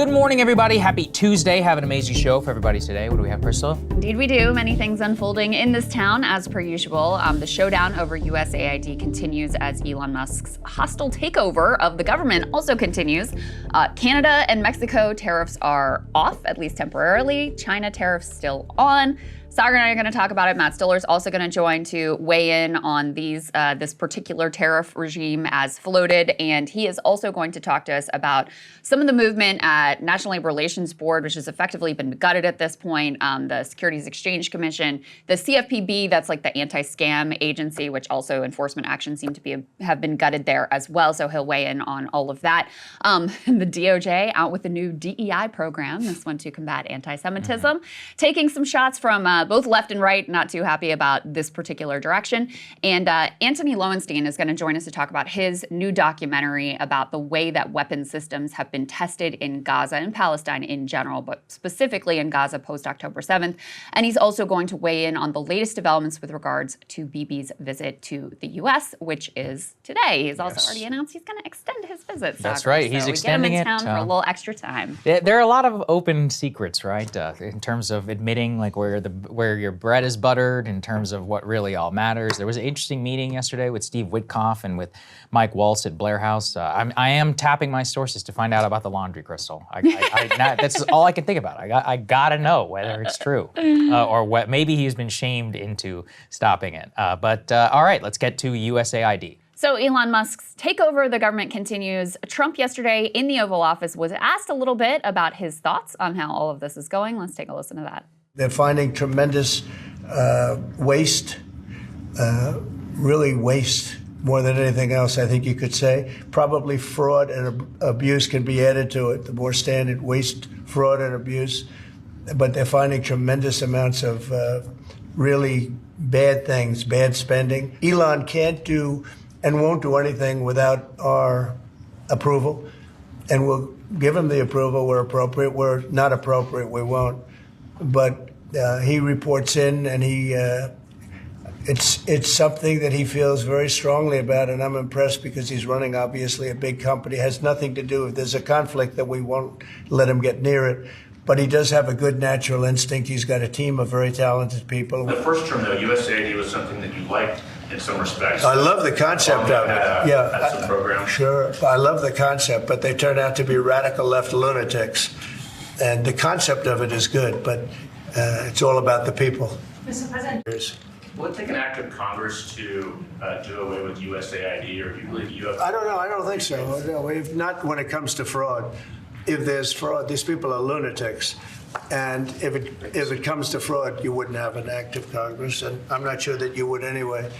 Good morning, everybody. Happy Tuesday. Have an amazing show for everybody today. What do we have, Krystal? Indeed we do. Many things unfolding in this town as per usual. The showdown over USAID continues as Elon Musk's hostile takeover of the government also continues. Canada and Mexico tariffs are off, at least temporarily. China tariffs still on. Saagar and I are going to talk about it. Matt Stiller's also going to join to weigh in on this particular tariff regime as floated, and he is also going to talk to us about some of the movement at National Labor Relations Board, which has effectively been gutted at this point, the Securities Exchange Commission, the CFPB, that's like the anti-scam agency, which also enforcement actions seem to have been gutted there as well, so he'll weigh in on all of that. The DOJ out with the new DEI program, this one to combat anti-Semitism, taking some shots from both left and right, not too happy about this particular direction. And Anthony Lowenstein is going to join us to talk about his new documentary about the way that weapon systems have been tested in Gaza and Palestine in general, but specifically in Gaza post-October 7th. And he's also going to weigh in on the latest developments with regards to Bibi's visit to the U.S., which is today. He's also already announced he's going to extend his visit. That's right. He's extending it. We get him in town for a little extra time. There are a lot of open secrets, right? In terms of admitting like where your bread is buttered, in terms of what really all matters. There was an interesting meeting yesterday with Steve Witkoff and with Mike Waltz at Blair House. I am tapping my sources to find out about the laundry, Krystal. That's all I can think about. I gotta know whether it's true or what. Maybe he's been shamed into stopping it. But all right, let's get to USAID. So Elon Musk's takeover of the government continues. Trump yesterday in the Oval Office was asked a little bit about his thoughts on how all of this is going. Let's take a listen to that. They're finding tremendous waste, really waste more than anything else, I think you could say. Probably fraud and abuse can be added to it, the more standard waste, fraud, and abuse. But they're finding tremendous amounts of really bad things, bad spending. Elon can't do and won't do anything without our approval. And we'll give him the approval where appropriate. Where not appropriate, we won't. But he reports in, and it's something that he feels very strongly about, and I'm impressed because he's running, obviously, a big company. It has nothing to do, if there's a conflict, that we won't let him get near it. But he does have a good natural instinct. He's got a team of very talented people. The first term, though, USAID was something that you liked in some respects. I love the concept of it. Had some programs. Sure, I love the concept, but they turn out to be radical left lunatics. And the concept of it is good, but it's all about the people. Mr. President. Will it take an act of Congress to do away with USAID, or do you believe you have? I don't know. I don't think so. No, if not when it comes to fraud. If there's fraud, these people are lunatics. And if it comes to fraud, you wouldn't have an act of Congress. And I'm not sure that you would anyway.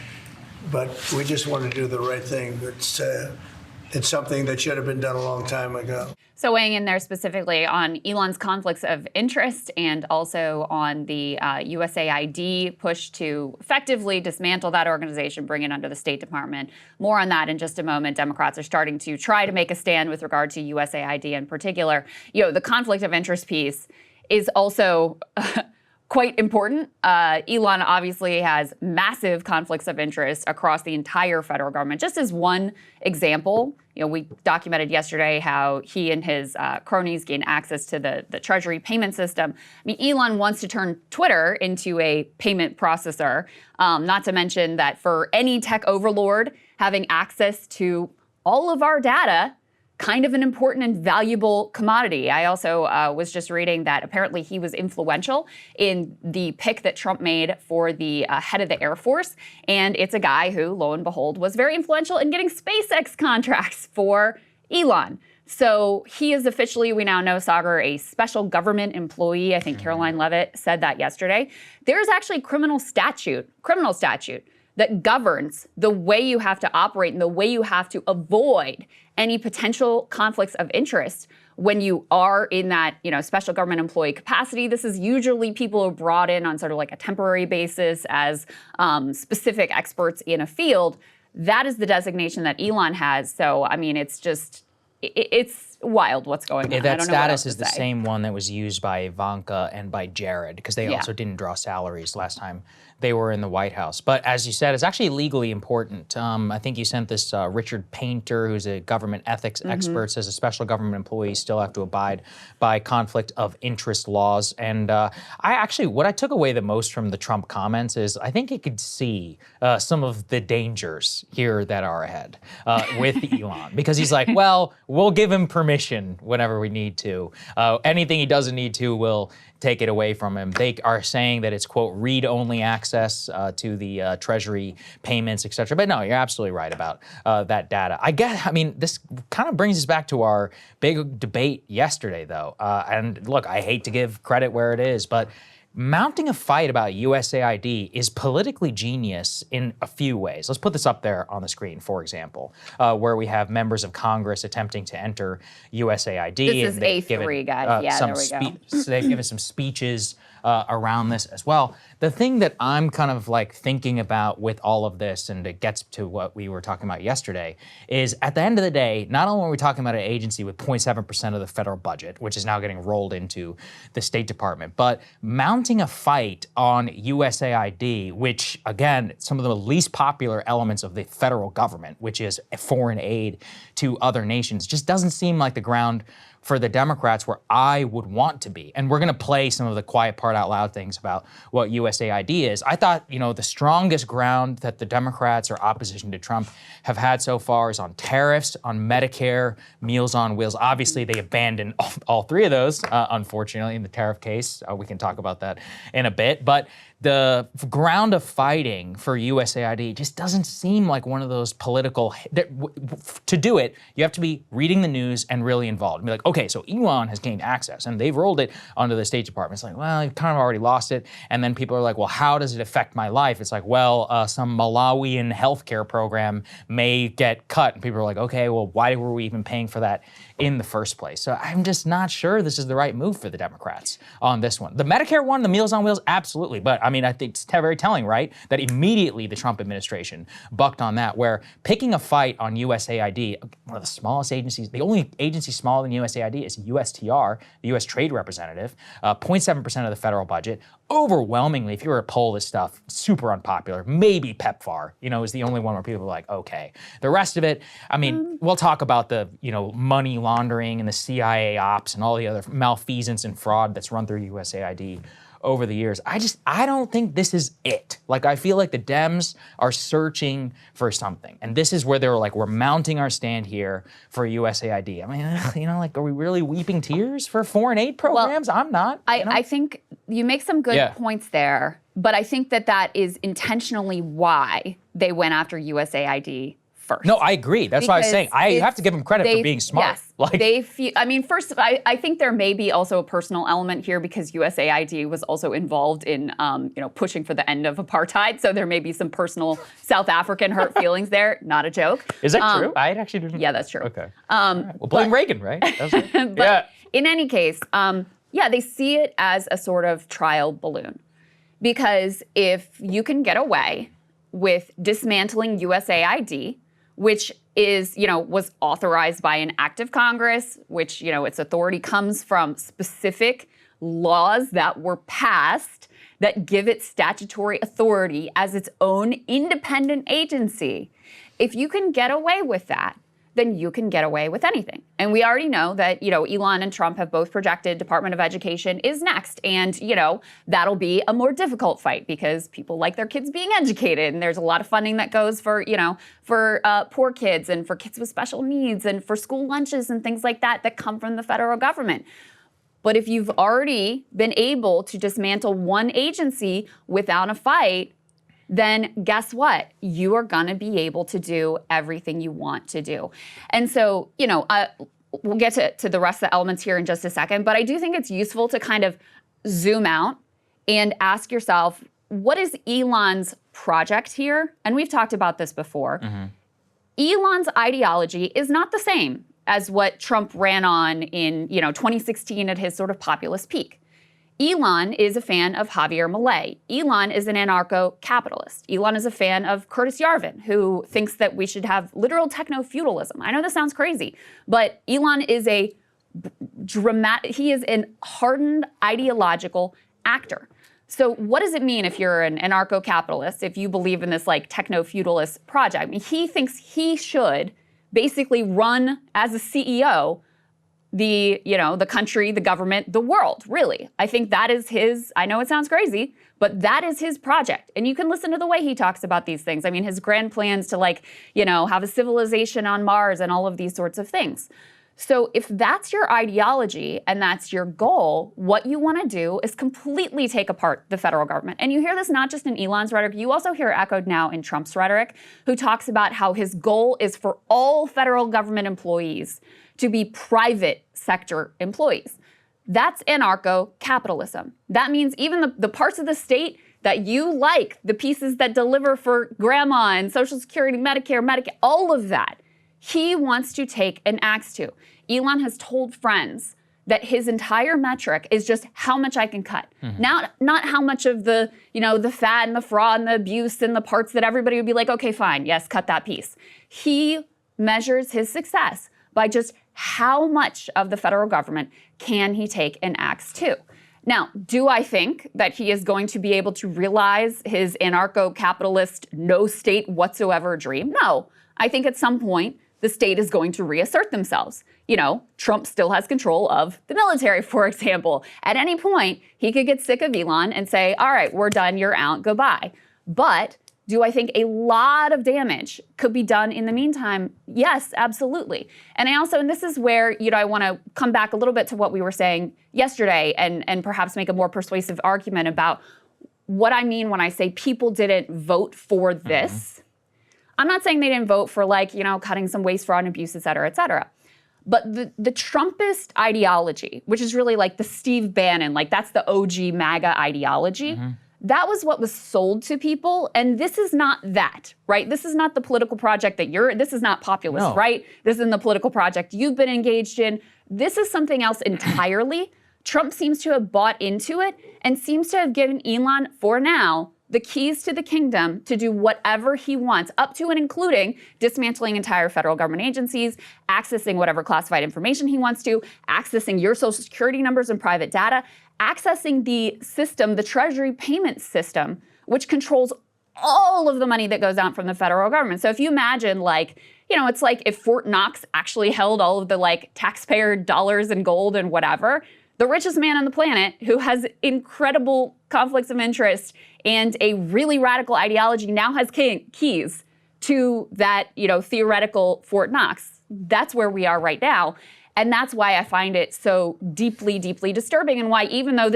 But we just want to do the right thing. It's something that should have been done a long time ago. So weighing in there specifically on Elon's conflicts of interest and also on the USAID push to effectively dismantle that organization, bring it under the State Department. More on that in just a moment. Democrats are starting to try to make a stand with regard to USAID in particular. The conflict of interest piece is also quite important. Elon obviously has massive conflicts of interest across the entire federal government. Just as one example, we documented yesterday how he and his cronies gain access to the Treasury payment system. I mean, Elon wants to turn Twitter into a payment processor, not to mention that for any tech overlord, having access to all of our data, kind of an important and valuable commodity. I also was just reading that apparently he was influential in the pick that Trump made for the head of the Air Force. And it's a guy who, lo and behold, was very influential in getting SpaceX contracts for Elon. So he is officially, we now know, Saagar, a special government employee. I think Caroline Leavitt said that yesterday. There's actually a criminal statute that governs the way you have to operate and the way you have to avoid any potential conflicts of interest when you are in that, special government employee capacity. This is usually people who are brought in on sort of like a temporary basis as specific experts in a field. That is the designation that Elon has. So, I mean, it's wild what's going on. That status is the same one that was used by Ivanka and by Jared, because they also didn't draw salaries last time they were in the White House. But as you said, it's actually legally important. I think you sent this Richard Painter, who's a government ethics expert, says a special government employee still have to abide by conflict of interest laws. And what I took away the most from the Trump comments is I think he could see some of the dangers here that are ahead with Elon, because he's like, well, we'll give him permission whenever we need to. Anything he doesn't need to, we'll take it away from him. They are saying that it's, quote, read-only access to the Treasury payments, et cetera. But no, you're absolutely right about that data. This kind of brings us back to our big debate yesterday, though. And look, I hate to give credit where it is, but mounting a fight about USAID is politically genius in a few ways. Let's put this up there on the screen, for example, where we have members of Congress attempting to enter USAID. This is A3, guys. Yeah, there we go. So they've given some speeches around this as well. The thing that I'm kind of like thinking about with all of this, and it gets to what we were talking about yesterday, is at the end of the day, not only are we talking about an agency with 0.7% of the federal budget, which is now getting rolled into the State Department, but mounting a fight on USAID, which, again, some of the least popular elements of the federal government, which is foreign aid to other nations, just doesn't seem like the ground for the Democrats where I would want to be. And we're going to play some of the quiet part out loud things about what USAID is. I thought, the strongest ground that the Democrats or opposition to Trump have had so far is on tariffs, on Medicare, Meals on Wheels. Obviously, they abandoned all three of those, unfortunately, in the tariff case. We can talk about that in a bit. But the ground of fighting for USAID just doesn't seem like one of those political. To do it, you have to be reading the news and really involved. And be like, okay, so Elon has gained access, and they've rolled it onto the State Department. It's like, well, you've kind of already lost it. And then people are like, well, how does it affect my life? It's like, well, some Malawian healthcare program may get cut. And people are like, okay, well, why were we even paying for that in the first place? So I'm just not sure this is the right move for the Democrats on this one. The Medicare one, the Meals on Wheels, absolutely. But I think it's very telling, right, that immediately the Trump administration bucked on that, where picking a fight on USAID, one of the smallest agencies, the only agency smaller than USAID is USTR, the U.S. Trade Representative, 0.7% of the federal budget. Overwhelmingly, if you were to poll this stuff, super unpopular. Maybe PEPFAR, is the only one where people are like, okay. The rest of it, we'll talk about the, money laundering and the CIA ops and all the other malfeasance and fraud that's run through USAID over the years. I don't think this is it. Like, I feel like the Dems are searching for something. And this is where they were like, we're mounting our stand here for USAID. Are we really weeping tears for foreign aid programs? Well, I'm not. I think you make some good points there, but I think that is intentionally why they went after USAID first. No, I agree. That's what I was saying. I have to give them credit for being smart. Yes, first, I think there may be also a personal element here because USAID was also involved in, pushing for the end of apartheid. So there may be some personal South African hurt feelings there. Not a joke. Is that true? I actually didn't. Yeah, that's true. Okay. Right. Well, blame Reagan, right? But in any case, they see it as a sort of trial balloon. Because if you can get away with dismantling USAID, which is, was authorized by an act of Congress, which, its authority comes from specific laws that were passed that give it statutory authority as its own independent agency. If you can get away with that, then you can get away with anything. And we already know that, Elon and Trump have both projected Department of Education is next. And, that'll be a more difficult fight because people like their kids being educated. And there's a lot of funding that goes for, for poor kids and for kids with special needs and for school lunches and things like that come from the federal government. But if you've already been able to dismantle one agency without a fight, then guess what? You are going to be able to do everything you want to do. And so, we'll get to the rest of the elements here in just a second, but I do think it's useful to kind of zoom out and ask yourself, what is Elon's project here? And we've talked about this before. Mm-hmm. Elon's ideology is not the same as what Trump ran on in, 2016 at his sort of populist peak. Elon is a fan of Javier Milei. Elon is an anarcho-capitalist. Elon is a fan of Curtis Yarvin, who thinks that we should have literal techno-feudalism. I know this sounds crazy, but Elon is he is a hardened ideological actor. So what does it mean if you're an anarcho-capitalist, if you believe in this like techno-feudalist project? I mean, he thinks he should basically run as a CEO the country, the government, the world, really. I think that is his, I know it sounds crazy, but that is his project. And you can listen to the way he talks about these things. I mean, his grand plans to have a civilization on Mars and all of these sorts of things. So if that's your ideology and that's your goal, what you want to do is completely take apart the federal government. And you hear this not just in Elon's rhetoric, you also hear echoed now in Trump's rhetoric, who talks about how his goal is for all federal government employees to be private sector employees. That's anarcho-capitalism. That means even the parts of the state that you like, the pieces that deliver for grandma and Social Security, Medicare, Medicaid, all of that, he wants to take an axe to. Elon has told friends that his entire metric is just how much I can cut. Not how much of the fat and the fraud and the abuse and the parts that everybody would be like, okay, fine, yes, cut that piece. He measures his success by just how much of the federal government can he take an axe to. Now, do I think that he is going to be able to realize his anarcho-capitalist, no state whatsoever dream? No. I think at some point, the state is going to reassert themselves. Trump still has control of the military, for example. At any point, he could get sick of Elon and say, all right, we're done, you're out, goodbye. But do I think a lot of damage could be done in the meantime? Yes, absolutely. And this is where, I want to come back a little bit to what we were saying yesterday and perhaps make a more persuasive argument about what I mean when I say people didn't vote for this. I'm not saying they didn't vote for cutting some waste, fraud, and abuse, et cetera, et cetera. But the Trumpist ideology, which is really like the Steve Bannon, that's the OG MAGA ideology, that was what was sold to people. And this is not that, right? This is not the political project this is not populist, right? This isn't the political project you've been engaged in. This is something else entirely. Trump seems to have bought into it and seems to have given Elon, for now, the keys to the kingdom to do whatever he wants, up to and including dismantling entire federal government agencies, accessing whatever classified information he wants to, accessing your Social Security numbers and private data, accessing the system, the Treasury payment system, which controls all of the money that goes out from the federal government. So if you imagine it's like if Fort Knox actually held all of the taxpayer dollars and gold and whatever, the richest man on the planet who has incredible conflicts of interest and a really radical ideology now has keys to that, theoretical Fort Knox. That's where we are right now. And that's why I find it so deeply, deeply disturbing, and why, even though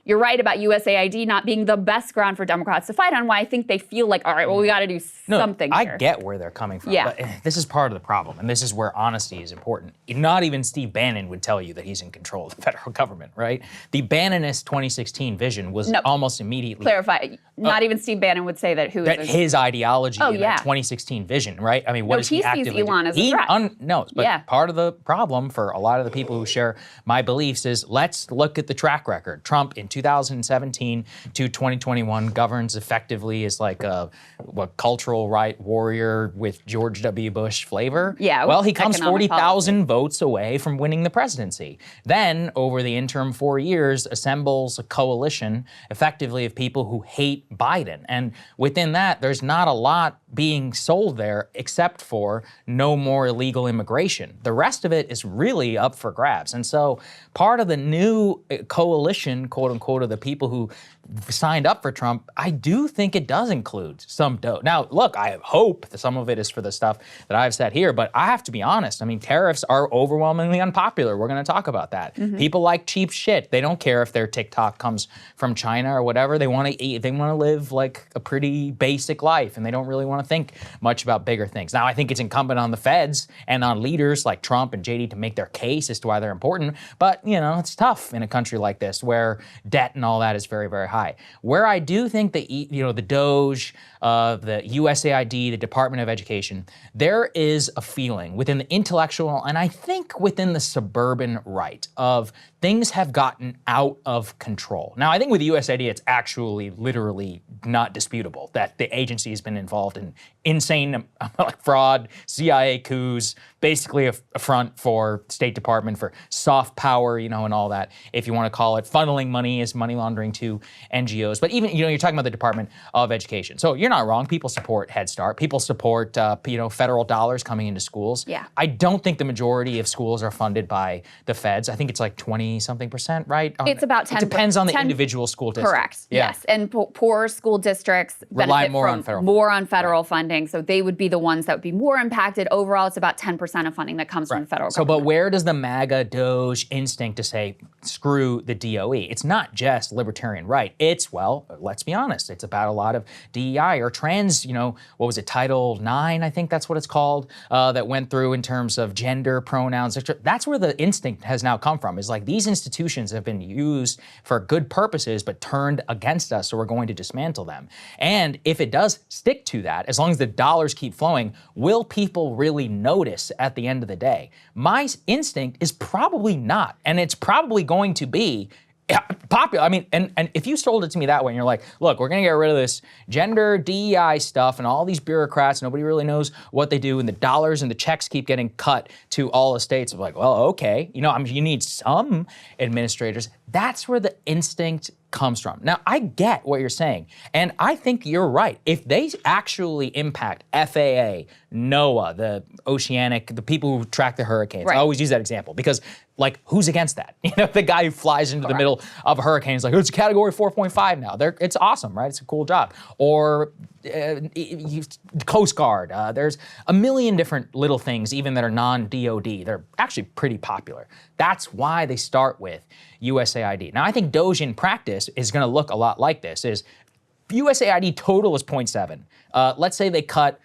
you're right about USAID not being the best ground for Democrats to fight on, why I think they feel like, all right, well, we got to do something here. I get where they're coming from, Yeah. but this is part of the problem, and this is where honesty is important. Not even Steve Bannon would tell you that he's in control of the federal government, right? The Bannonist 2016 vision was almost immediately... Clarify, not even Steve Bannon would say that his ideology in that 2016 vision, right? I mean, what is he actively... he sees Elon as a threat. Part of the problem for a lot of the people who share my beliefs is, let's look at the track record. Trump in 2017 to 2021 governs effectively as a cultural right warrior with George W. Bush flavor. Yeah. Well, he comes 40,000 votes away from winning the presidency. Then, over the interim 4 years, assembles a coalition effectively of people who hate Biden. And within that, there's not a lot being sold there except for no more illegal immigration. The rest of it is really up for grabs. And so part of the new coalition, quote unquote, of the people who signed up for Trump, I do think it does include some dough. Now, look, I hope that some of it is for the stuff that I've said here, but I have to be honest. I mean, tariffs are overwhelmingly unpopular. We're going to talk about that. People like cheap shit. They don't care if their TikTok comes from China or whatever. They want to eat. They want to live a pretty basic life, and they don't really want to think much about bigger things. Now, I think it's incumbent on the feds and on leaders like Trump and JD to make their case as to why they're important. But, it's tough in a country like this where debt and all that is very, very high. Where I do think the DOGE, the USAID, the Department of Education, there is a feeling within the intellectual and I think within the suburban right of things have gotten out of control. Now, I think with USAID, it's actually literally not disputable that the agency has been involved in insane fraud, CIA coups, basically a front for for State Department for soft power, and all that, if you want to call it, funneling money as money laundering to NGOs. But even, you're talking about the Department of Education. So you're not wrong. People support Head Start. People support, federal dollars coming into schools. Yeah. I don't think the majority of schools are funded by the feds. I think it's like 20-something%, right? It's about 10%. It depends on the individual school district. Correct. Yeah. Yes. And poor school districts Rely benefit more from on federal more on federal funding. So they would be the ones that would be more impacted. Overall, it's about 10% of funding that comes from the federal government. But where does the MAGA Doge instinct to say, screw the DOE? It's not just libertarian right. It's, well, let's be honest, it's about a lot of DEI or trans, what was it, Title IX, I think that's what it's called, that went through in terms of gender pronouns. That's where the instinct has now come from, is like these institutions have been used for good purposes but turned against us, so we're going to dismantle them. And if it does stick to that, as long as the dollars keep flowing, will people really notice at the end of the day? My instinct is probably not, and it's probably going to be popular. I mean, and if you sold it to me that way and you're like, look, we're going to get rid of this gender DEI stuff and all these bureaucrats, nobody really knows what they do, and the dollars and the checks keep getting cut to all the states. I'm like, well, okay, you need some administrators. That's where the instinct comes from. Now, I get what you're saying, and I think you're right. If they actually impact FAA, NOAA, the people who track the hurricanes, I always use that example because, who's against that? The guy who flies into the middle of a hurricane is like, it's category 4.5 now. It's awesome, right? It's a cool job. Or Coast Guard. There's a million different little things, even that are non-DOD. They're actually pretty popular. That's why they start with USAID. Now, I think Doge in practice is going to look a lot like this. Is USAID total is 0.7. Let's say they cut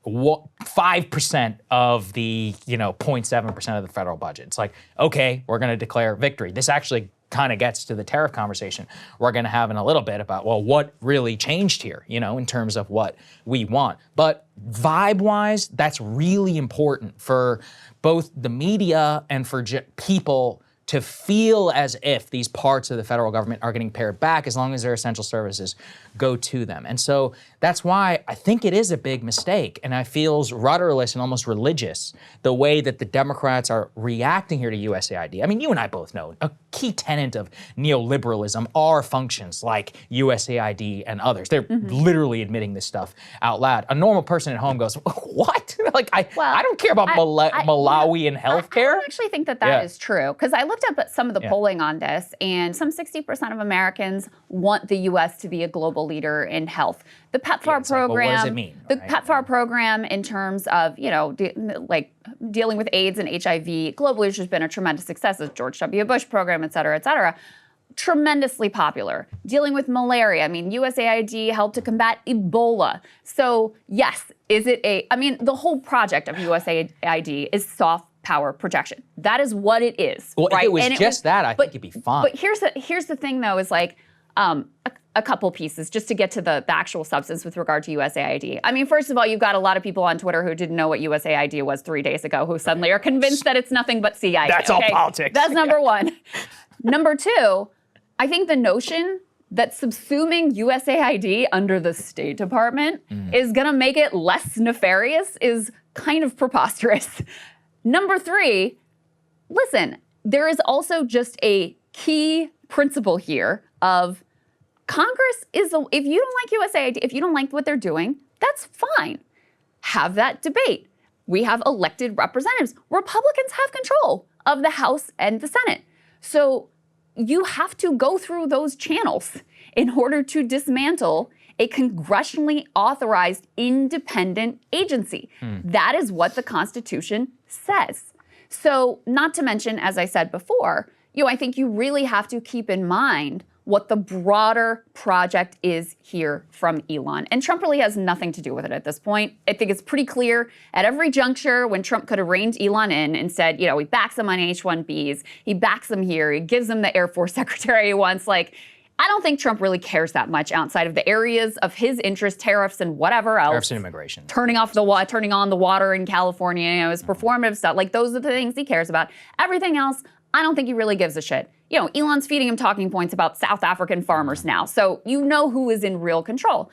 5% of the 0.7% of the federal budget. It's like, okay, we're going to declare victory. This actually kind of gets to the tariff conversation we're going to have in a little bit about, well, what really changed here, in terms of what we want. But vibe-wise, that's really important for both the media and for people to feel as if these parts of the federal government are getting pared back as long as their essential services go to them. And so that's why I think it is a big mistake, and it feels rudderless and almost religious the way that the Democrats are reacting here to USAID. I mean, you and I both know a key tenet of neoliberalism are functions like USAID and others. They're literally admitting this stuff out loud. A normal person at home goes, what? I don't care about Malawi and healthcare. I actually think that is true, because I looked up at some of the polling on this, and some 60% of Americans want the U.S. to be a global leader in health. The PEPFAR program, what does it mean? The PEPFAR program, in terms of dealing with AIDS and HIV globally, which has been a tremendous success. The George W. Bush program, et cetera, tremendously popular. Dealing with malaria, USAID helped to combat Ebola. So yes, the whole project of USAID is soft power projection. That is what it is. Well, right? if it was just that, I think it'd be fine. But here's the thing, though, is a couple pieces just to get to the actual substance with regard to USAID. First of all, you've got a lot of people on Twitter who didn't know what USAID was 3 days ago, who suddenly are convinced that it's nothing but CIA. That's all politics. That's number one. Number two, I think the notion that subsuming USAID under the State Department is going to make it less nefarious is kind of preposterous. Number three, listen, there is also just a key principle here of Congress if you don't like USAID, if you don't like what they're doing, that's fine. Have that debate. We have elected representatives. Republicans have control of the House and the Senate. So you have to go through those channels in order to dismantle a congressionally authorized independent agency. That is what the Constitution says. So, not to mention, as I said before, I think you really have to keep in mind what the broader project is here from Elon. And Trump really has nothing to do with it at this point. I think it's pretty clear at every juncture when Trump could have reined Elon in and said, he backs him on H-1Bs, he backs him here, he gives him the Air Force Secretary he wants, I don't think Trump really cares that much outside of the areas of his interest, tariffs and whatever else. Tariffs and immigration. Turning on the water in California, his performative stuff. Those are the things he cares about. Everything else, I don't think he really gives a shit. Elon's feeding him talking points about South African farmers now. So who is in real control.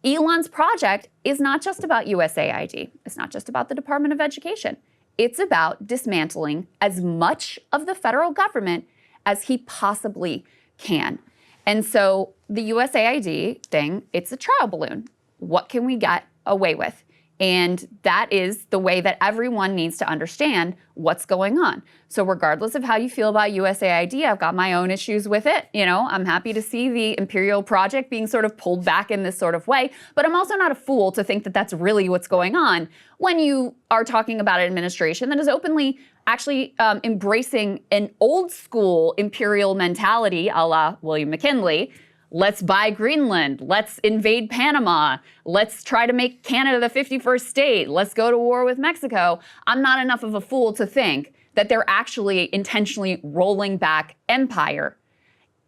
Elon's project is not just about USAID. It's not just about the Department of Education. It's about dismantling as much of the federal government as he possibly can. And so the USAID thing, it's a trial balloon. What can we get away with? And that is the way that everyone needs to understand what's going on. So regardless of how you feel about USAID, I've got my own issues with it. You know, I'm happy to see the Imperial Project being sort of pulled back in this sort of way, but I'm also not a fool to think that that's really what's going on when you are talking about an administration that is openly actually embracing an old school imperial mentality a la William McKinley. Let's buy Greenland. Let's invade Panama. Let's try to make Canada the 51st state. Let's go to war with Mexico. I'm not enough of a fool to think that they're actually intentionally rolling back empire.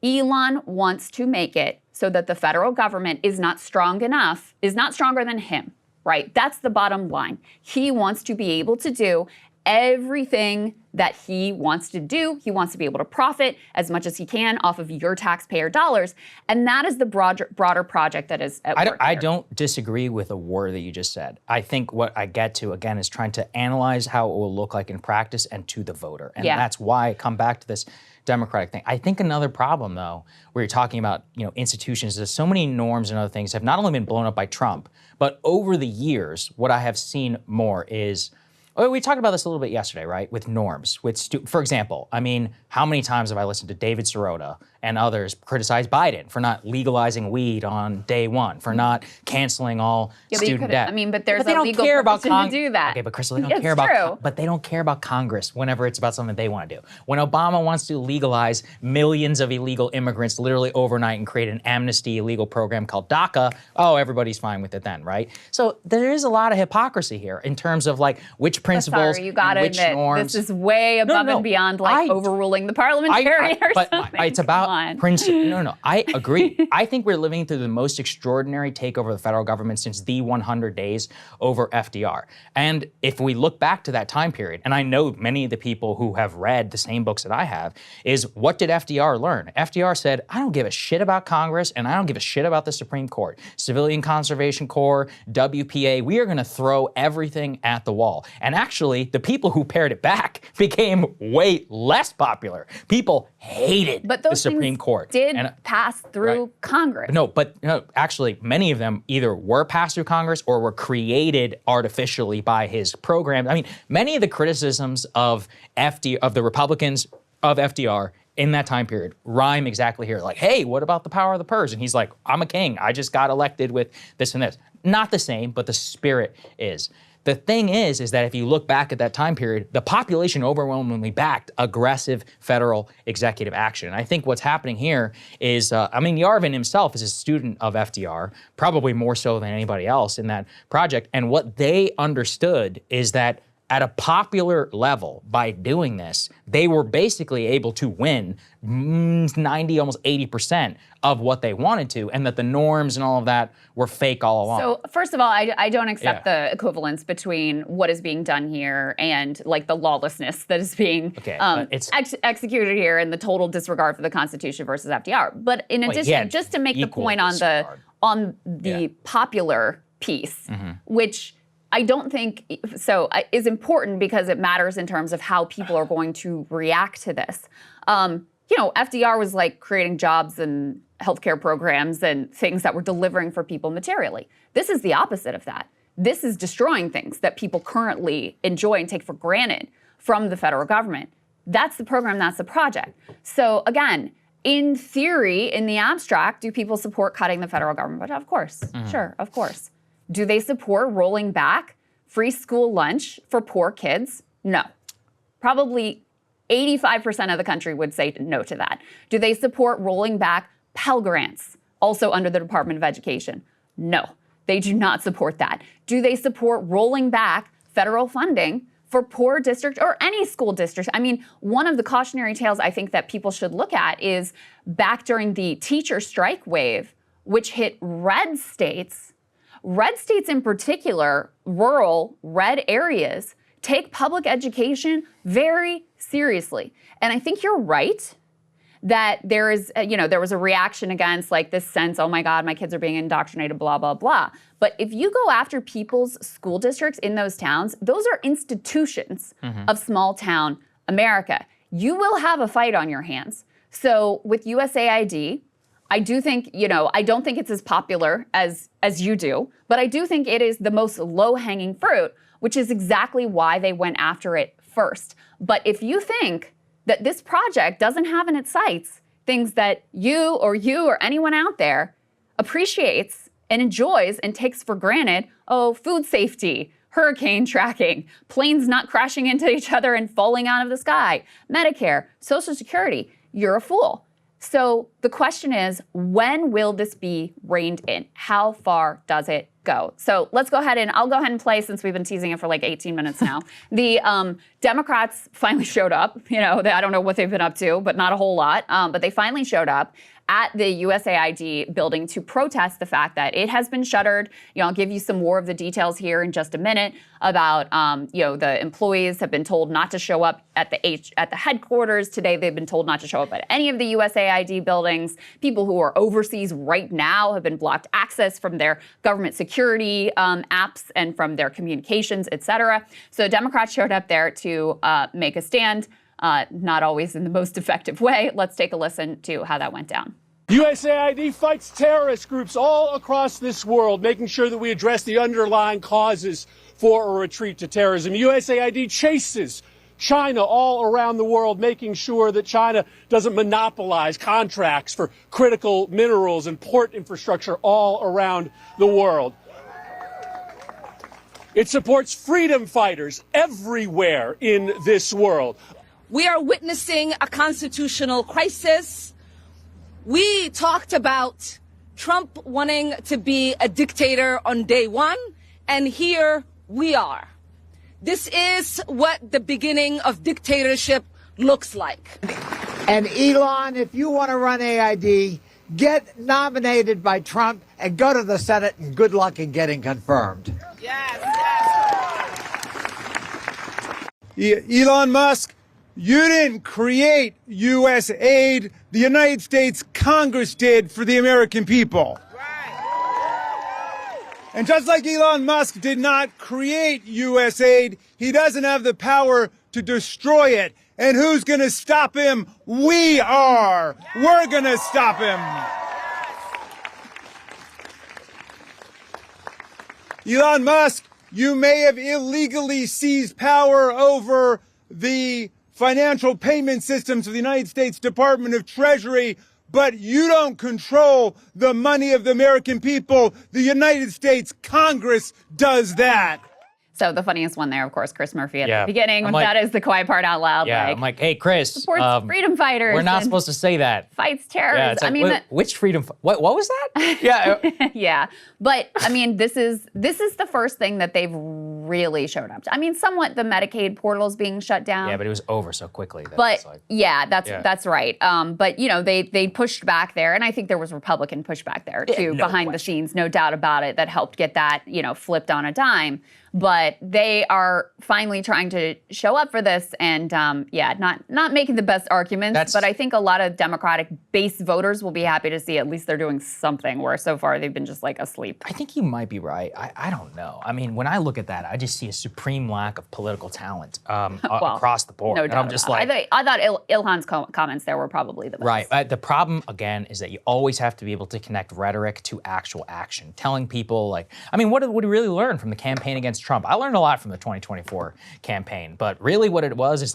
Elon wants to make it so that the federal government is not strong enough, is not stronger than him, right? That's the bottom line. He wants to be able to do everything that he wants to do. He wants to be able to profit as much as he can off of your taxpayer dollars. And that is the broader project that is at work I here. don't disagree with a word that you just said. I think what I get to, again, is trying to analyze how it will look like in practice and to the voter. And that's why I come back to this Democratic thing. I think another problem, though, where you're talking about, institutions, there's so many norms and other things have not only been blown up by Trump, but over the years, what I have seen more is, we talked about this a little bit yesterday, right? With norms, for example, I mean, how many times have I listened to David Sirota and others criticize Biden for not legalizing weed on day one, for not canceling all student debt? I mean, but there's they a don't legal care about provision to do that. Okay, but Krystal, they don't care about, but they don't care about Congress whenever it's about something they want to do. When Obama wants to legalize millions of illegal immigrants literally overnight and create an amnesty illegal program called DACA, everybody's fine with it then, right? So there is a lot of hypocrisy here in terms of like which principles, you gotta which admit, norms. this is way above and beyond like overruling the parliamentarian or something. It's about principle. No, I agree. I think we're living through the most extraordinary takeover of the federal government since the 100 days over FDR. And if we look back to that time period, and I know many of the people who have read the same books that I have, is what did FDR learn? FDR said, I don't give a shit about Congress and I don't give a shit about the Supreme Court. Civilian Conservation Corps, WPA, we are going to throw everything at the wall. And actually, the people who pared it back became way less popular. People hated the Supreme Court. Did pass through Congress. But actually, many of them either were passed through Congress or were created artificially by his program. I mean, many of the criticisms of the Republicans of FDR in that time period rhyme exactly here. Like, hey, what about the power of the purse? And he's like, I'm a king. I just got elected with this and this. Not the same, but the spirit is. The thing is that if you look back at that time period, the population overwhelmingly backed aggressive federal executive action. And I think what's happening here is, Yarvin himself is a student of FDR, probably more so than anybody else in that project. And what they understood is that at a popular level, by doing this, they were basically able to win 90, almost 80% of what they wanted to, and that the norms and all of that were fake all along. So first of all, I don't accept the equivalence between what is being done here and like the lawlessness that is being executed here and the total disregard for the Constitution versus FDR. But in addition, just to make the point on the popular piece, which I don't think is important because it matters in terms of how people are going to react to this. FDR was like creating jobs and healthcare programs and things that were delivering for people materially. This is the opposite of that. This is destroying things that people currently enjoy and take for granted from the federal government. That's the program, that's the project. So again, in theory, in the abstract, do people support cutting the federal government budget? Of course, sure, of course. Do they support rolling back free school lunch for poor kids? No. Probably 85% of the country would say no to that. Do they support rolling back Pell Grants, also under the Department of Education? No, they do not support that. Do they support rolling back federal funding for poor districts or any school district? I mean, one of the cautionary tales I think that people should look at is back during the teacher strike wave, which hit red states in particular, rural red areas, take public education very seriously. And I think you're right that there is, there was a reaction against like this sense, oh my God, my kids are being indoctrinated, blah, blah, blah. But if you go after people's school districts in those towns, those are institutions of small town America. You will have a fight on your hands. So with USAID, I do think, I don't think it's as popular as you do, but I do think it is the most low-hanging fruit, which is exactly why they went after it first. But if you think that this project doesn't have in its sights things that you or anyone out there appreciates and enjoys and takes for granted, food safety, hurricane tracking, planes not crashing into each other and falling out of the sky, Medicare, Social Security, you're a fool. So the question is, when will this be reined in? How far does it go? So let's go ahead and I'll go ahead and play, since we've been teasing it for like 18 minutes now. The Democrats finally showed up. I don't know what they've been up to, but not a whole lot. But they finally showed up at the USAID building to protest the fact that it has been shuttered. I'll give you some more of the details here in just a minute about, the employees have been told not to show up at the headquarters today. They've been told not to show up at any of the USAID buildings. People who are overseas right now have been blocked access from their government security apps and from their communications, et cetera. So Democrats showed up there to make a stand. Not always in the most effective way. Let's take a listen to how that went down. USAID fights terrorist groups all across this world, making sure that we address the underlying causes for a retreat to terrorism. USAID chases China all around the world, making sure that China doesn't monopolize contracts for critical minerals and port infrastructure all around the world. It supports freedom fighters everywhere in this world. We are witnessing a constitutional crisis. We talked about Trump wanting to be a dictator on day one, and here we are. This is what the beginning of dictatorship looks like. And Elon, if you want to run AID, get nominated by Trump and go to the Senate, and good luck in getting confirmed. Yes. Elon Musk, you didn't create USAID. The United States Congress did for the American people. And just like Elon Musk did not create USAID, he doesn't have the power to destroy it. And who's going to stop him? We are. We're going to stop him. Elon Musk, you may have illegally seized power over the financial payment systems of the United States Department of Treasury, but you don't control the money of the American people. The United States Congress does that. So the funniest one there, of course, Chris Murphy at the beginning, when that is the quiet part out loud. Yeah, I'm like, hey, Chris. Supports freedom fighters. We're not supposed to say that. Fights terrorists. Yeah, it's like, which freedom? What was that? Yeah. Yeah. But, this is the first thing that they've really showed up to. Somewhat the Medicaid portals being shut down. Yeah, but it was over so quickly. That's right. But, they pushed back there, and I think there was Republican pushback there, too, behind the scenes, no doubt about it, that helped get that, flipped on a dime. But they are finally trying to show up for this and, not making the best arguments. But I think a lot of Democratic base voters will be happy to see at least they're doing something, where so far they've been just like asleep. I think you might be right. I don't know. When I look at that, I just see a supreme lack of political talent across the board. No doubt. And I'm just like, I thought Ilhan's comments there were probably the best. Right. The problem, again, is that you always have to be able to connect rhetoric to actual action. Telling people, what did we really learn from the campaign against Trump? I learned a lot from the 2024 campaign, but really what it was is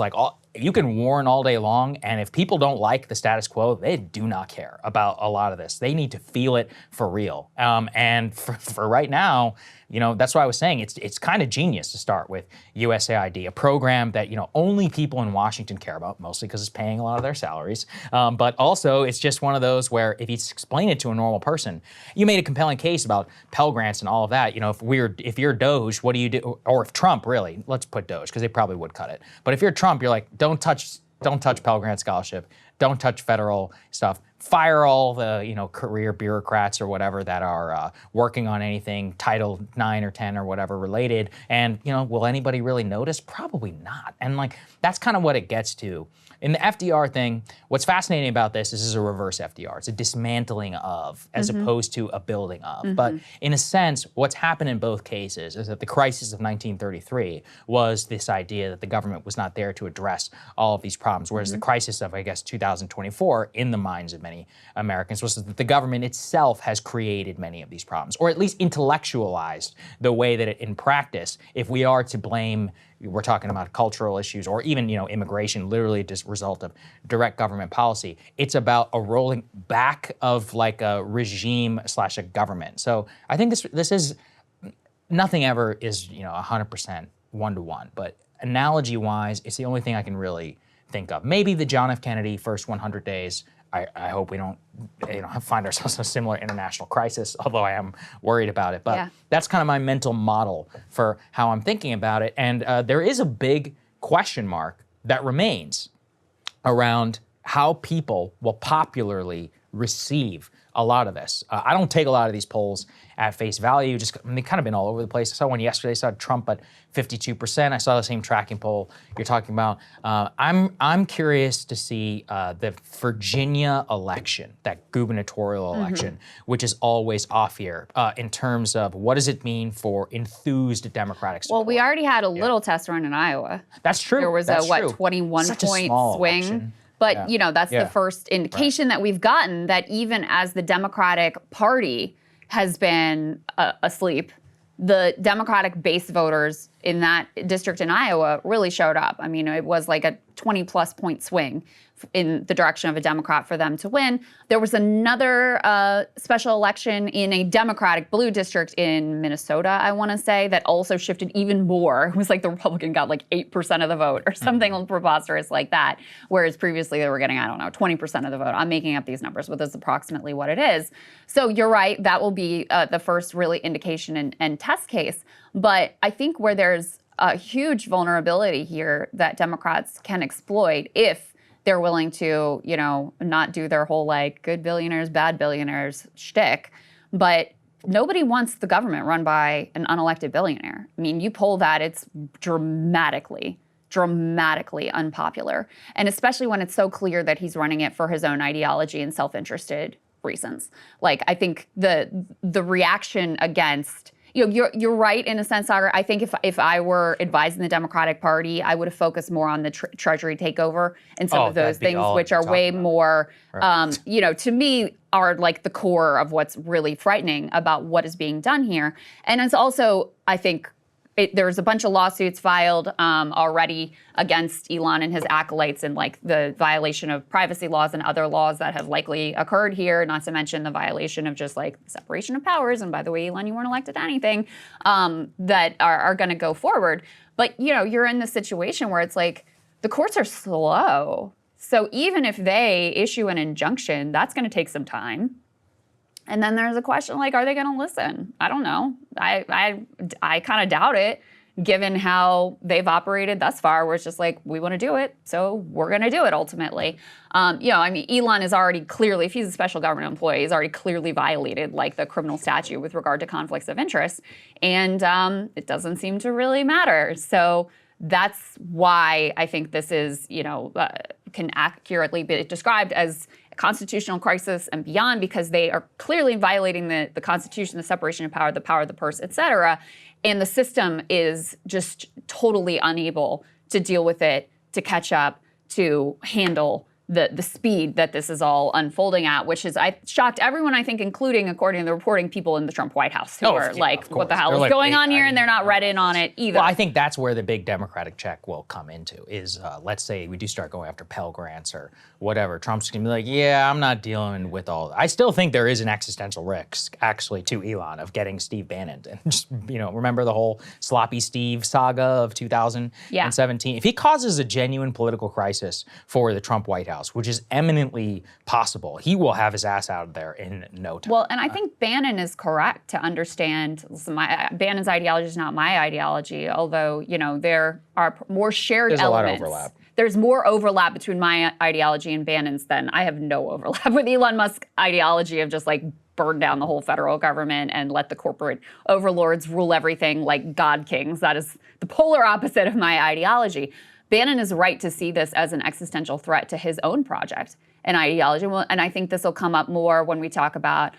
you can warn all day long, and if people don't like the status quo, they do not care about a lot of this. They need to feel it for real. And for right now, that's why I was saying it's kind of genius to start with USAID, a program that, only people in Washington care about, mostly because it's paying a lot of their salaries. But also, it's just one of those where if you explain it to a normal person, you made a compelling case about Pell Grants and all of that. If you're Doge, what do you do? Or if Trump, really, let's put Doge, because they probably would cut it. But if you're Trump, you're like, don't touch Pell Grant scholarship. Don't touch federal stuff. fire all the career bureaucrats or whatever that are working on anything Title 9 or 10 or whatever related, and will anybody really notice? Probably not. And like that's kind of what it gets to. In the FDR thing, what's fascinating about this is a reverse FDR. It's a dismantling of as opposed to a building of. But in a sense, what's happened in both cases is that the crisis of 1933 was this idea that the government was not there to address all of these problems, whereas the crisis of, I guess, 2024 in the minds of many Americans was that the government itself has created many of these problems, or at least intellectualized the way that it, in practice, if we are to blame, we're talking about cultural issues or even immigration, literally just result of direct government policy. It's about a rolling back of like a regime / a government. So I think this is, nothing ever is 100% one-to-one, but analogy-wise, it's the only thing I can really think of. Maybe the John F. Kennedy first 100 days. I hope we don't find ourselves in a similar international crisis, although I am worried about it. But that's kind of my mental model for how I'm thinking about it. And there is a big question mark that remains around how people will popularly receive a lot of this. I don't take a lot of these polls at face value. They've kind of been all over the place. I saw one yesterday. I saw Trump at 52%. I saw the same tracking poll you're talking about. I'm curious to see the Virginia election, that gubernatorial election, which is always off here in terms of what does it mean for enthused Democratic support. Well, we already had a little test run in Iowa. That's true. There was That's a, what, true. 21-point swing. Election. But, that's the first indication that we've gotten that even as the Democratic Party has been asleep, the Democratic base voters in that district in Iowa really showed up. I mean, it was like a 20-plus point swing in the direction of a Democrat for them to win. There was another special election in a Democratic blue district in Minnesota, I want to say, that also shifted even more. It was like the Republican got like 8% of the vote or something preposterous like that, whereas previously they were getting, 20% of the vote. I'm making up these numbers, but that's approximately what it is. So you're right, that will be the first really indication and test case. But I think where there's a huge vulnerability here that Democrats can exploit if they're willing to, not do their whole like good billionaires, bad billionaires shtick, but nobody wants the government run by an unelected billionaire. I mean, you poll that, it's dramatically unpopular. And especially when it's so clear that he's running it for his own ideology and self-interested reasons. Like, I think the reaction against, you're right in a sense, Saagar. I think if I were advising the Democratic Party, I would have focused more on the Treasury takeover and some of those things, which are way more, to me, are like the core of what's really frightening about what is being done here. And it's also, I think, there's a bunch of lawsuits filed already against Elon and his acolytes and like the violation of privacy laws and other laws that have likely occurred here, not to mention the violation of just like separation of powers. And by the way, Elon, you weren't elected to anything, that are going to go forward. But, you're in this situation where it's like the courts are slow. So even if they issue an injunction, that's going to take some time. And then there's a question like, are they going to listen? I don't know. I kind of doubt it, given how they've operated thus far, where it's just like, we want to do it, so we're going to do it ultimately. Elon is already clearly, if he's a special government employee, he's already clearly violated like the criminal statute with regard to conflicts of interest. And it doesn't seem to really matter. So that's why I think this is, can accurately be described as a constitutional crisis and beyond, because they are clearly violating the Constitution, the separation of power, the power of the purse, et cetera. And the system is just totally unable to deal with it, to catch up, to handle the speed that this is all unfolding at, which is, I shocked everyone, I think, including, according to the reporting, people in the Trump White House who are like, what the hell is going on here? And they're not read in on it either. Well, I think that's where the big Democratic check will come into is, let's say we do start going after Pell Grants or whatever. Trump's going to be like, yeah, I'm not dealing with all that. I still think there is an existential risk, actually, to Elon of getting Steve Bannon. And just, remember the whole sloppy Steve saga of 2017? If he causes a genuine political crisis for the Trump White House, House, which is eminently possible. He will have his ass out of there in no time. Well, and I think Bannon is correct to understand, Bannon's ideology is not my ideology, although, there are more shared There's elements. A lot of overlap. There's more overlap between my ideology and Bannon's than I have no overlap with Elon Musk's ideology of just burn down the whole federal government and let the corporate overlords rule everything like God kings. That is the polar opposite of my ideology. Bannon is right to see this as an existential threat to his own project and ideology. And I think this will come up more when we talk about,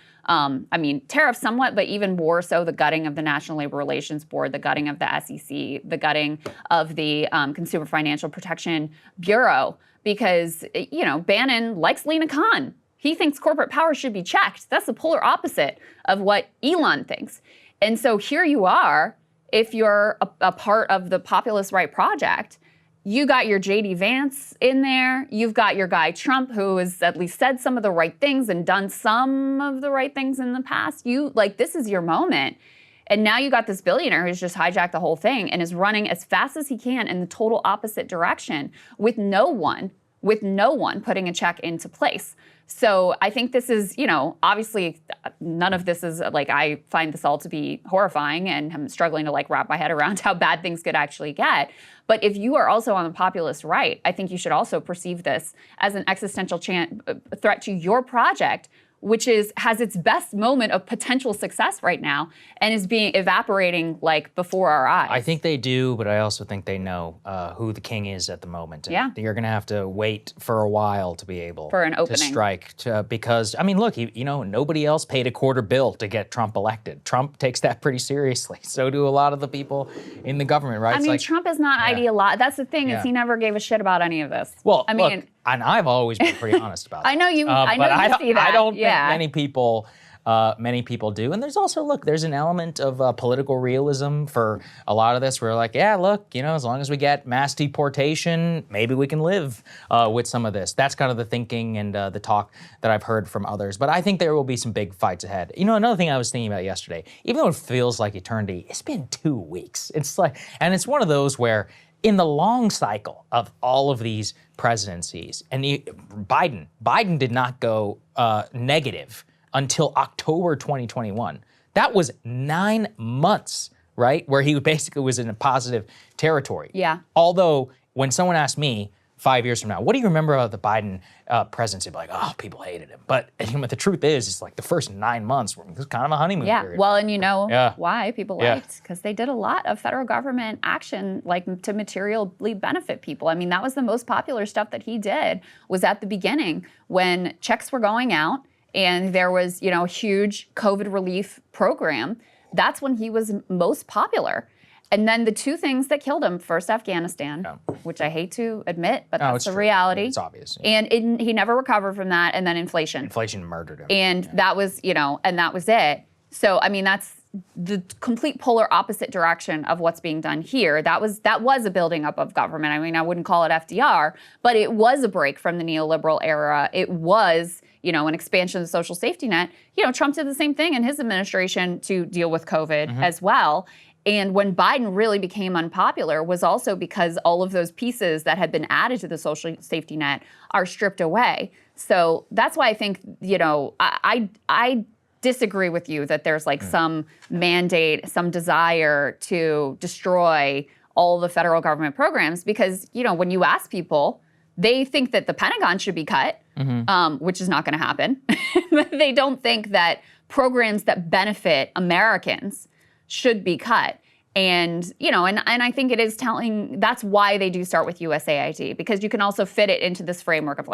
tariffs somewhat, but even more so the gutting of the National Labor Relations Board, the gutting of the SEC, the gutting of the Consumer Financial Protection Bureau, because, Bannon likes Lena Khan. He thinks corporate power should be checked. That's the polar opposite of what Elon thinks. And so here you are, if you're a part of the populist right project, you got your J.D. Vance in there. You've got your guy Trump, who has at least said some of the right things and done some of the right things in the past. This is your moment. And now you got this billionaire who's just hijacked the whole thing and is running as fast as he can in the total opposite direction with no one putting a check into place. So I think this is, obviously none of this is I find this all to be horrifying, and I'm struggling to wrap my head around how bad things could actually get. But if you are also on the populist right, I think you should also perceive this as an existential threat to your project, which has its best moment of potential success right now and is being evaporating before our eyes. I think they do, but I also think they know who the king is at the moment. And yeah. You're going to have to wait for a while to be able for an opening. To strike. Because, look, nobody else paid a quarter bill to get Trump elected. Trump takes that pretty seriously. So do a lot of the people in the government, right? Trump is not ideological. That's the thing, is he never gave a shit about any of this. Well, look, and I've always been pretty honest about it. I know you. I know you see that. I don't think many people do. And there's also, there's an element of political realism for a lot of this. We're as long as we get mass deportation, maybe we can live with some of this. That's kind of the thinking and the talk that I've heard from others. But I think there will be some big fights ahead. Another thing I was thinking about yesterday, even though it feels like eternity, it's been 2 weeks. And it's one of those where in the long cycle of all of these presidencies, and Biden did not go negative until October 2021. That was 9 months, right? Where he basically was in a positive territory. Yeah. Although when someone asked me 5 years from now, what do you remember about the Biden presidency? I'd be like, oh, people hated him. But the truth is, it's the first 9 months were kind of a honeymoon period. Well, and why people liked, because they did a lot of federal government action to materially benefit people. That was the most popular stuff that he did, was at the beginning when checks were going out and there was, a huge COVID relief program. That's when he was most popular. And then the two things that killed him, first Afghanistan, which I hate to admit, but that's the reality. It's obvious. Yeah. And he never recovered from that. And then inflation. Inflation murdered him. And that was, and that was it. So, that's the complete polar opposite direction of what's being done here. That was a building up of government. I wouldn't call it FDR, but it was a break from the neoliberal era. It was, an expansion of the social safety net. Trump did the same thing in his administration to deal with COVID as well. And when Biden really became unpopular was also because all of those pieces that had been added to the social safety net are stripped away. So that's why I think, I disagree with you that there's some mandate, some desire to destroy all the federal government programs, because, when you ask people, they think that the Pentagon should be cut, which is not going to happen. They don't think that programs that benefit Americans should be cut. And, and I think it is telling, that's why they do start with USAID, because you can also fit it into this framework of,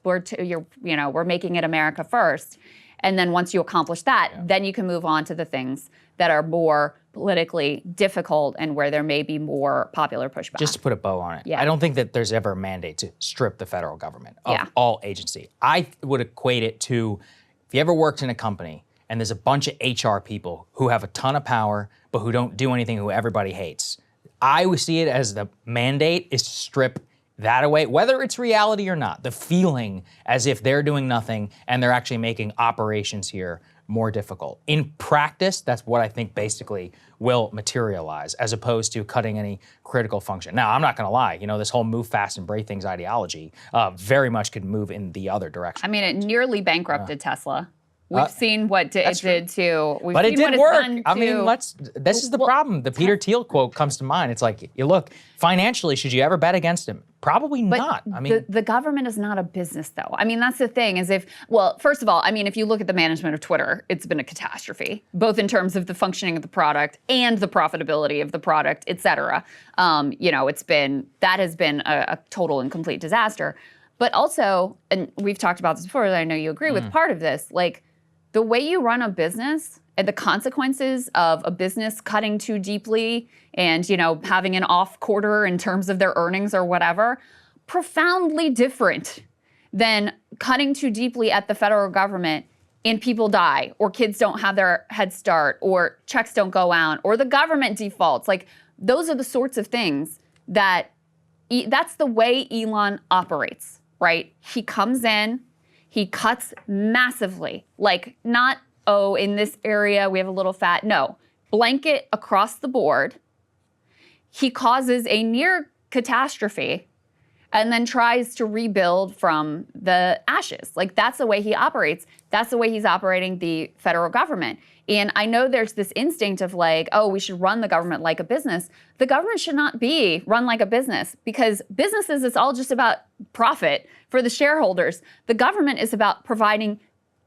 we're making it America first. And then once you accomplish that, then you can move on to the things that are more politically difficult and where there may be more popular pushback. Just to put a bow on it, I don't think that there's ever a mandate to strip the federal government of all agency. I would equate it to, if you ever worked in a company and there's a bunch of HR people who have a ton of power, but who don't do anything, who everybody hates. I would see it as the mandate is to strip that away, whether it's reality or not, the feeling as if they're doing nothing and they're actually making operations here more difficult. In practice, that's what I think basically will materialize, as opposed to cutting any critical function. Now, I'm not gonna lie, this whole move fast and break things ideology very much could move in the other direction. I mean, it nearly bankrupted Tesla. We've seen what it did to. But it did work. I mean, this is the problem. The Peter Thiel quote comes to mind. It's like, you look, financially, should you ever bet against him? Probably not. I mean, the government is not a business, though. I mean, that's the thing. First of all, I mean, if you look at the management of Twitter, it's been a catastrophe, both in terms of the functioning of the product and the profitability of the product, et cetera. That has been a total and complete disaster. But also, and we've talked about this before, and I know you agree with part of this, like, the way you run a business and the consequences of a business cutting too deeply and, having an off quarter in terms of their earnings or whatever, profoundly different than cutting too deeply at the federal government and people die, or kids don't have their head start, or checks don't go out, or the government defaults. Like, those are the sorts of things that's the way Elon operates, right? He comes in, he cuts massively, like not, in this area we have a little fat. No, blanket across the board. He causes a near catastrophe and then tries to rebuild from the ashes. Like, that's the way he operates. That's the way he's operating the federal government. And I know there's this instinct of like, we should run the government like a business. The government should not be run like a business, because businesses, it's all just about profit for the shareholders. The government is about providing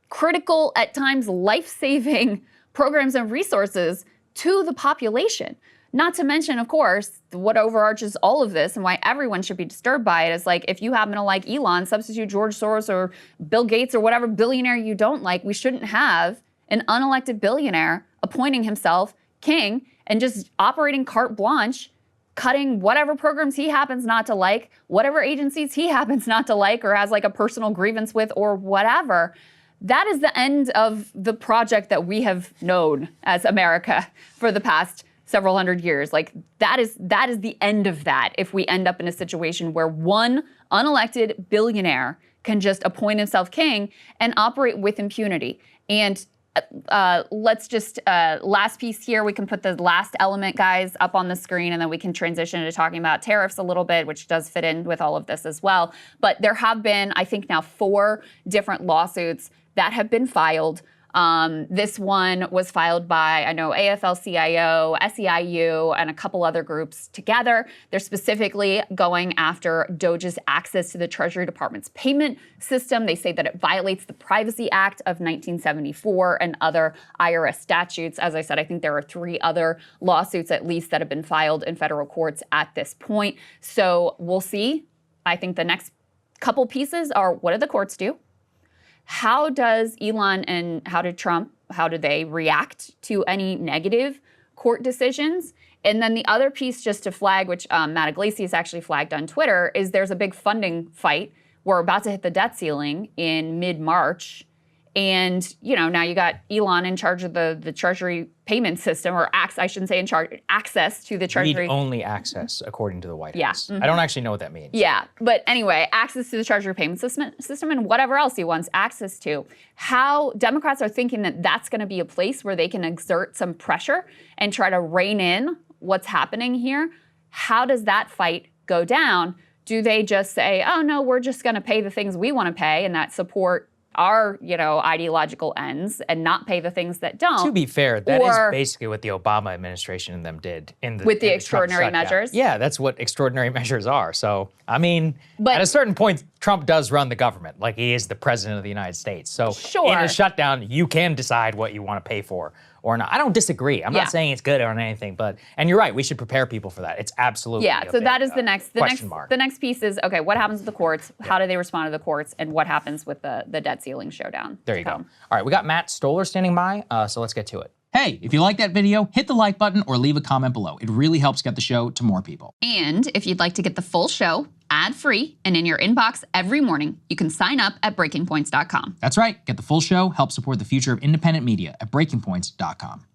critical, at times life-saving programs and resources to the population. Not to mention, of course, what overarches all of this and why everyone should be disturbed by it is, like, if you happen to like Elon, substitute George Soros or Bill Gates or whatever billionaire you don't like. We shouldn't have an unelected billionaire appointing himself king and just operating carte blanche, cutting whatever programs he happens not to like, whatever agencies he happens not to like or has like a personal grievance with or whatever. That is the end of the project that we have known as America for the past several hundred years. Like, that is the end of that if we end up in a situation where one unelected billionaire can just appoint himself king and operate with impunity. And let's just, last piece here, we can put the last element, guys, up on the screen, and then we can transition to talking about tariffs a little bit, which does fit in with all of this as well. But there have been, I think now, 4 different lawsuits that have been filed. This one was filed by, I know, AFL-CIO, SEIU, and a couple other groups together. They're specifically going after Doge's access to the Treasury Department's payment system. They say that it violates the Privacy Act of 1974 and other IRS statutes. As I said, I think there are 3 other lawsuits at least that have been filed in federal courts at this point. So we'll see. I think the next couple pieces are, what do the courts do? How does Elon and how did Trump, how do they react to any negative court decisions? And then the other piece, just to flag, which Matt Iglesias actually flagged on Twitter, is there's a big funding fight. We're about to hit the debt ceiling in mid-March. And, now you got Elon in charge of the Treasury payment system, or I shouldn't say in charge, access to the Treasury. Read-only access, according to the White House. Yeah. I don't actually know what that means. Yeah, but anyway, access to the Treasury payment system and whatever else he wants access to. How Democrats are thinking that that's going to be a place where they can exert some pressure and try to rein in what's happening here. How does that fight go down? Do they just say, oh, no, we're just going to pay the things we want to pay and that support our, ideological ends and not pay the things that don't? To be fair, that is basically what the Obama administration and them did with the extraordinary measures. Yeah, that's what extraordinary measures are. So, I mean, at a certain point, Trump does run the government, like he is the president of the United States. So in a shutdown, you can decide what you want to pay for or not. I don't disagree. I'm not saying it's good or anything, and you're right, we should prepare people for that. It's absolutely so that is the next piece is, okay, what happens with the courts? How do they respond to the courts? And what happens with the debt ceiling showdown? There you go. All right, we got Matt Stoller standing by, so let's get to it. Hey, if you like that video, hit the like button or leave a comment below. It really helps get the show to more people. And if you'd like to get the full show ad-free and in your inbox every morning, you can sign up at breakingpoints.com. That's right. Get the full show, help support the future of independent media at breakingpoints.com.